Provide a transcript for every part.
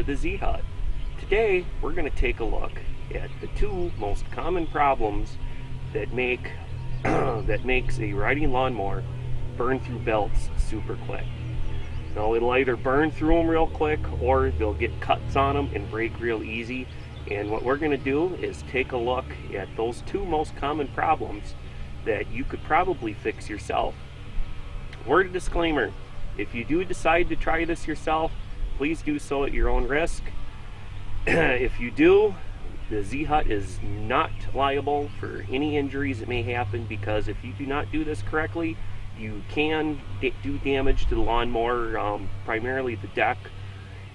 the Z-Hut. Today we're going to take a look at the two most common problems that make that makes a riding lawnmower burn through belts super quick. Now it'll either burn through them real quick or they'll get cuts on them and break real easy. And what we're going to do is take a look at those two most common problems that you could probably fix yourself. Word disclaimer, if you do decide to try this yourself, please do so at your own risk. If you do, the Z-Hut is not liable for any injuries that may happen, because if you do not do this correctly, you can do damage to the lawnmower, primarily the deck,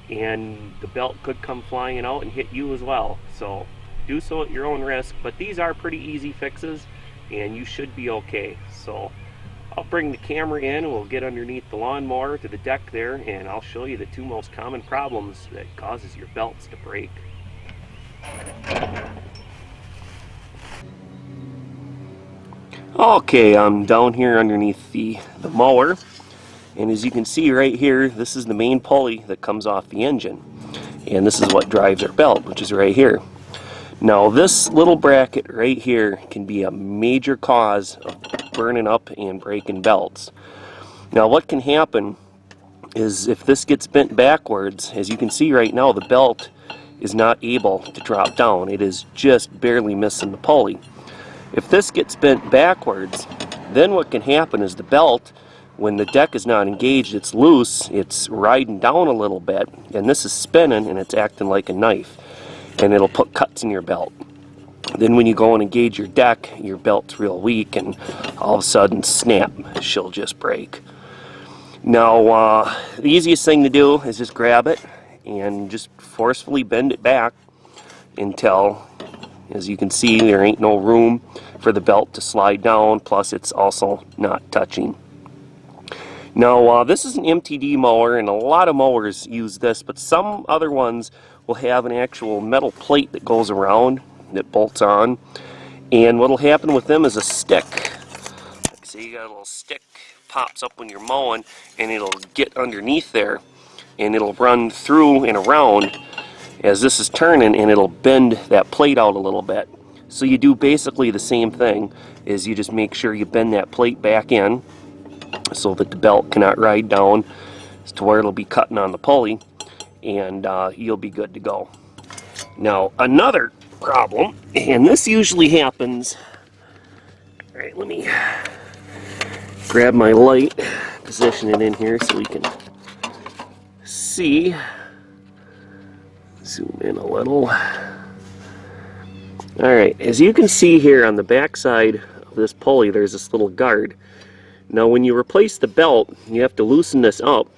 and the belt could come flying out and hit you as well. So do so at your own risk, but these are pretty easy fixes and you should be okay. So I'll bring the camera in and we'll get underneath the lawnmower to the deck there, and I'll show you the two most common problems that causes your belts to break. Okay, I'm down here underneath the mower, and as you can see right here, this is the main pulley that comes off the engine, and this is what drives our belt, which is right here. Now this little bracket right here can be a major cause of burning up and breaking belts. Now what can happen is if this gets bent backwards, as you can see right now, the belt is not able to drop down. It is just barely missing the pulley. If this gets bent backwards, then what can happen is the belt, when the deck is not engaged, it's loose, it's riding down a little bit, and this is spinning and it's acting like a knife, and it'll put cuts in your belt. Then when you go and engage your deck, your belt's real weak, and all of a sudden, snap, she'll just break. Now, the easiest thing to do is just grab it and just forcefully bend it back until, as you can see, there ain't no room for the belt to slide down, plus it's also not touching. Now, this is an MTD mower, and a lot of mowers use this, but some other ones will have an actual metal plate that goes around that bolts on, and what'll happen with them is a stick. Like, say you got a little stick, pops up when you're mowing, and it'll get underneath there, and it'll run through and around as this is turning, and it'll bend that plate out a little bit. So you do basically the same thing, is you just make sure you bend that plate back in so that the belt cannot ride down to where it'll be cutting on the pulley, and you'll be good to go. Now another problem, and this usually happens, alright, let me grab my light, position it in here so we can see, zoom in a little. Alright, as you can see here on the back side of this pulley, there's this little guard. Now when you replace the belt, you have to loosen this up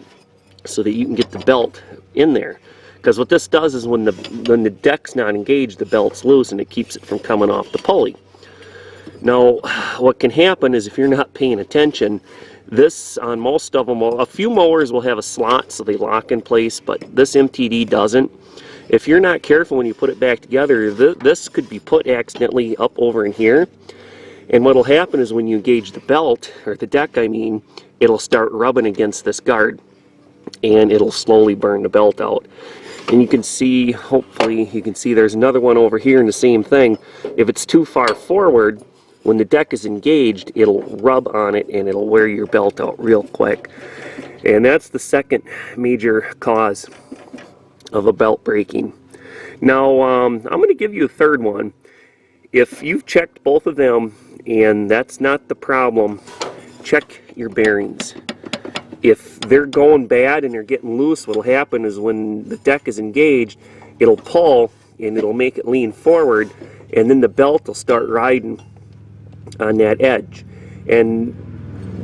so that you can get the belt in there. Because what this does is when the deck's not engaged, the belt's loose and it keeps it from coming off the pulley. Now what can happen is if you're not paying attention, this on most of them, a few mowers will have a slot so they lock in place, but this MTD doesn't. If you're not careful when you put it back together, this could be put accidentally up over in here. And what'll happen is when you engage the belt, or the deck I mean, it'll start rubbing against this guard and it'll slowly burn the belt out. And you can see, hopefully you can see there's another one over here and the same thing. If it's too far forward, when the deck is engaged, it'll rub on it and it'll wear your belt out real quick. And that's the second major cause of a belt breaking. Now I'm going to give you a third one. If you've checked both of them and that's not the problem, check your bearings. If they're going bad and they're getting loose, what'll happen is when the deck is engaged, it'll pull and it'll make it lean forward, and then the belt will start riding on that edge. And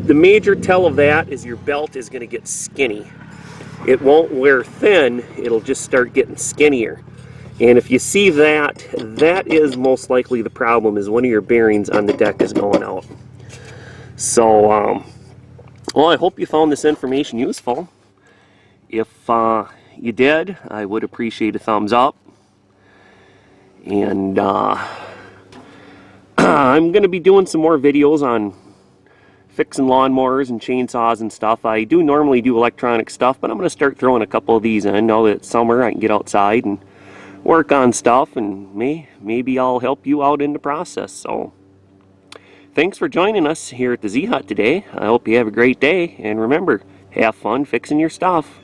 the major tell of that is your belt is going to get skinny. It won't wear thin, it'll just start getting skinnier. And if you see that, that is most likely the problem, is one of your bearings on the deck is going out. So, well, I hope you found this information useful. If you did, I would appreciate a thumbs up. And I'm going to be doing some more videos on fixing lawnmowers and chainsaws and stuff. I do normally do electronic stuff, but I'm going to start throwing a couple of these in. Now that it's summer, I can get outside and work on stuff, and maybe I'll help you out in the process. So thanks for joining us here at the Z Hut today. I hope you have a great day, and remember, have fun fixing your stuff.